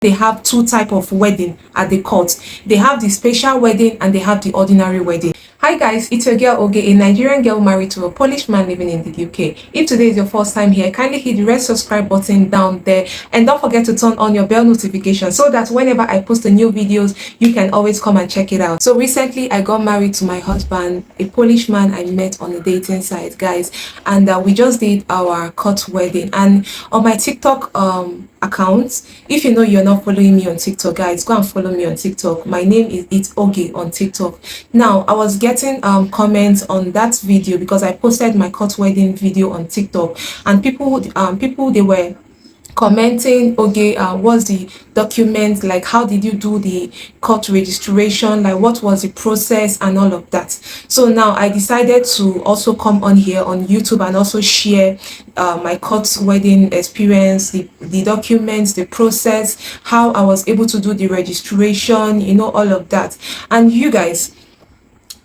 They have two type of wedding at the court. They have the special wedding and they have the ordinary wedding. Hi guys, it's your girl Oge, a Nigerian girl married to a Polish man living in the UK. If today is your first time here, kindly hit the red subscribe button down there and don't forget to turn on your bell notification so that whenever I post the new videos, you can always come and check it out. So recently I got married to my husband, a Polish man I met on a dating site, guys, and we just did our court wedding. And on my TikTok account, if you know you're not following me on TikTok, guys, go and follow me on TikTok. My name is itzogee on TikTok. Now I was getting comments on that video because I posted my court wedding video on TikTok, and people they were commenting, okay, what's the document, like how did you do the court registration, like what was the process and all of that. So now I decided to also come on here on YouTube and also share my court wedding experience, the documents, the process, how I was able to do the registration, you know, all of that. And you guys,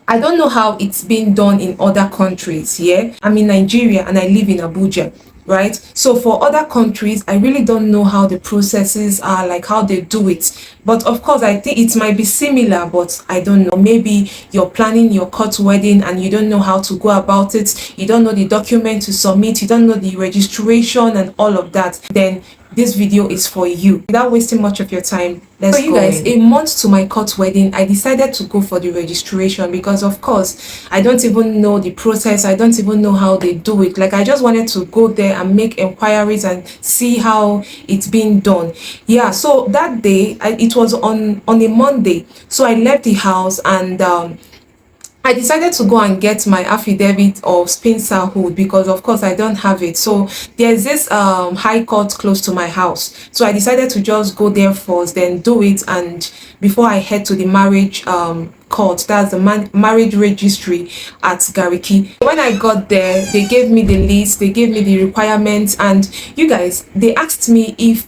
I don't know how it's been done in other countries. Yeah, I'm in Nigeria and I live in Abuja, right? So for other countries, I really don't know how the processes are, like how they do it. But of course, I think it might be similar, but I don't know. Maybe you're planning your court wedding and you don't know how to go about it. You don't know the document to submit. You don't know the registration and all of that. Then this video is for you. Without wasting much of your time, let's go. So you guys, a month to my court wedding, I decided to go for the registration because of course I don't even know the process. I don't even know how they do it. Like I just wanted to go there and make inquiries and see how it's being done. Yeah, so that day it was on a Monday, so I left the house and I decided to go and get my affidavit of spinsterhood because of course I don't have it. So there's this high court close to my house, so I decided to just go there first, then do it, and before I head to the marriage court, that's the marriage registry at Gariki. When I got there, they gave me the list, they gave me the requirements, and you guys, they asked me if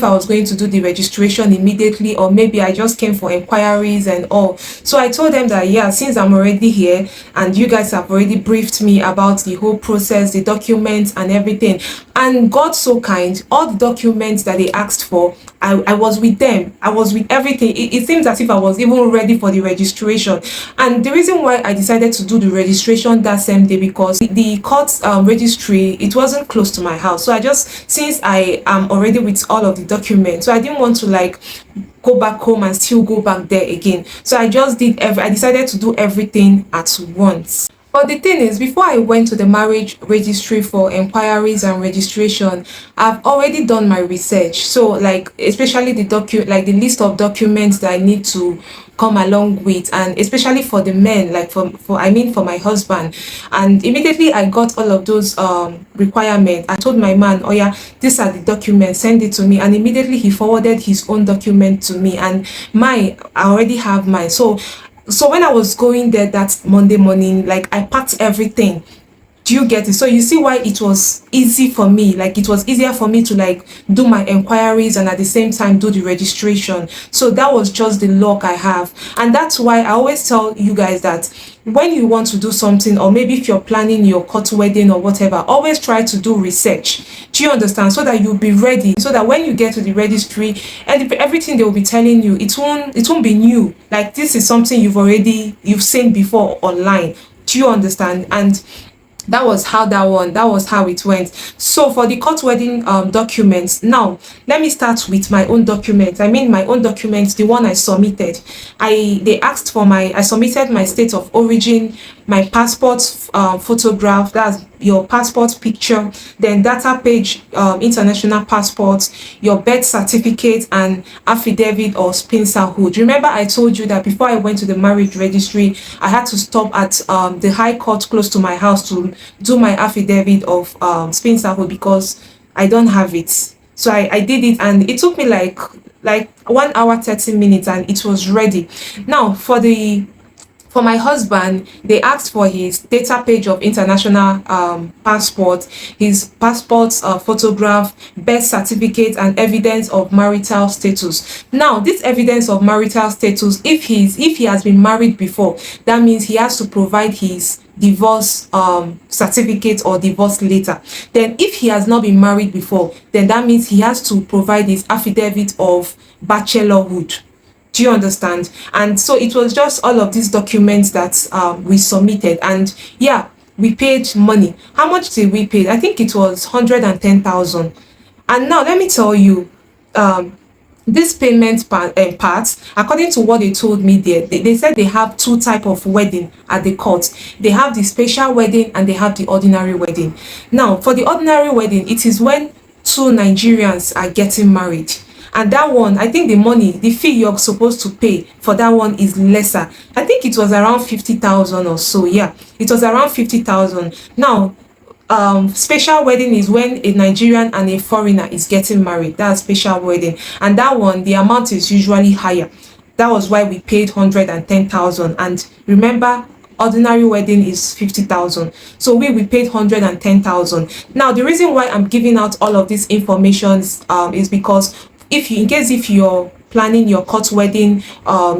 I was going to do the registration immediately, or maybe I just came for inquiries and all. So I told them that yeah, since I'm already here and you guys have already briefed me about the whole process, the documents and everything, and God so kind, all the documents that they asked for, I was with them. I was with everything. It seems as if I was even ready for the registration. And the reason why I decided to do the registration that same day, because the court registry, it wasn't close to my house. So I just, since I am already with all of the documents, so I didn't want to like go back home and still go back there again. So I just did I decided to do everything at once. But the thing is, before I went to the marriage registry for inquiries and registration, I've already done my research. So like, especially the list of documents that I need to come along with, and especially for the men, like for my husband. And immediately I got all of those requirements. I told my man, oh yeah, these are the documents, send it to me. And immediately he forwarded his own document to me, and I already have mine. So when I was going there that Monday morning, like I packed everything. Do you get it? So you see why it was easy for me, like it was easier for me to like do my inquiries and at the same time do the registration. So that was just the luck I have. And that's why I always tell you guys that when you want to do something, or maybe if you're planning your court wedding or whatever, always try to do research. Do you understand? So that you'll be ready, so that when you get to the registry and everything they will be telling you, it won't be new. Like this is something you've seen before online. Do you understand? And that was how it went. So for the court wedding documents, now let me start with my own documents. My own documents, the one I submitted. They asked for I submitted my state of origin, my passport photograph, that's your passport picture, then data page, international passport, your birth certificate, and affidavit of spinsterhood. Remember I told you that before I went to the marriage registry, I had to stop at the high court close to my house to do my affidavit of spinsterhood because I don't have it. So I did it, and it took me like 1 hour 30 minutes and it was ready. Now for the For my husband, they asked for his data page of international passport, his passport photograph, birth certificate, and evidence of marital status. Now, this evidence of marital status, if he has been married before, that means he has to provide his divorce certificate or divorce letter. Then if he has not been married before, then that means he has to provide his affidavit of bachelorhood. Do you understand? And so it was just all of these documents that we submitted, and yeah, we paid money. How much did we pay? I think it was 110,000. And now let me tell you, this payment part, according to what they told me there, they said they have two type of wedding at the court. They have the special wedding and they have the ordinary wedding. Now, for the ordinary wedding, it is when two Nigerians are getting married. And that one, I think the fee you're supposed to pay for that one is lesser. I think it was around 50,000 or so. Yeah, it was around 50,000. Now, special wedding is when a Nigerian and a foreigner is getting married. That's special wedding, and that one, the amount is usually higher. That was why we paid 110,000. And remember, ordinary wedding is 50,000, so we paid 110,000. Now, the reason why I'm giving out all of these informations is because if you're planning your court wedding,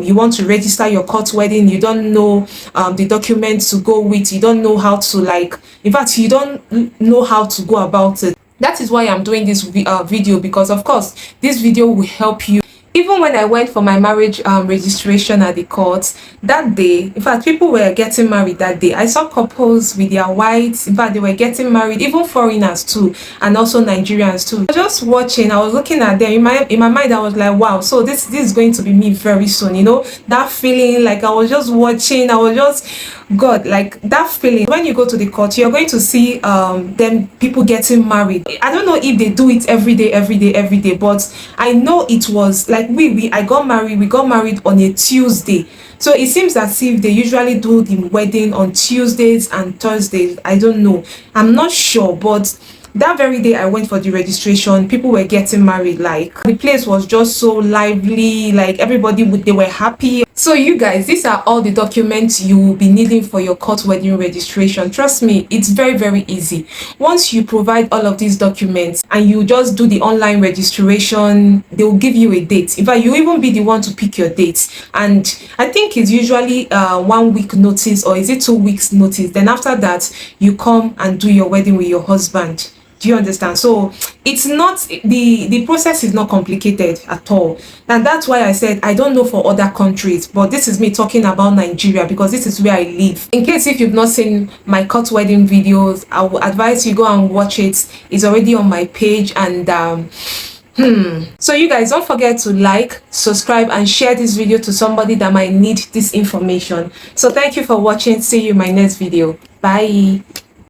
you want to register your court wedding, you don't know the documents to go with, you don't know how to, like, in fact, you don't know how to go about it. That is why I'm doing this video, because of course this video will help you. Even when I went for my marriage registration at the court that day, in fact, people were getting married that day. I saw couples with their wives. In fact, they were getting married, even foreigners too, and also Nigerians too. I was just watching, I was looking at them. In my mind, I was like, wow, so this is going to be me very soon. You know, that feeling, like I was just watching, I was just, God, like that feeling. When you go to the court, you're going to see them, people getting married. I don't know if they do it every day, but I know it was like we got married on a Tuesday. So it seems as if they usually do the wedding on Tuesdays and Thursdays. I don't know, I'm not sure, but that very day I went for the registration, people were getting married. Like, the place was just so lively, like everybody they were happy. So you guys, these are all the documents you will be needing for your court wedding registration. Trust me, it's very easy. Once you provide all of these documents and you just do the online registration, they will give you a date. In fact, you even be the one to pick your dates, and I think it's usually 1 week notice, or is it 2 weeks notice. Then after that, you come and do your wedding with your husband. Do you understand? So it's not, the process is not complicated at all. And that's why I said I don't know for other countries, but this is me talking about Nigeria, because this is where I live. In case if you've not seen my court wedding videos, I would advise you go and watch it. It's already on my page. And so you guys, don't forget to like, subscribe, and share this video to somebody that might need this information. So thank you for watching. See you in my next video. Bye.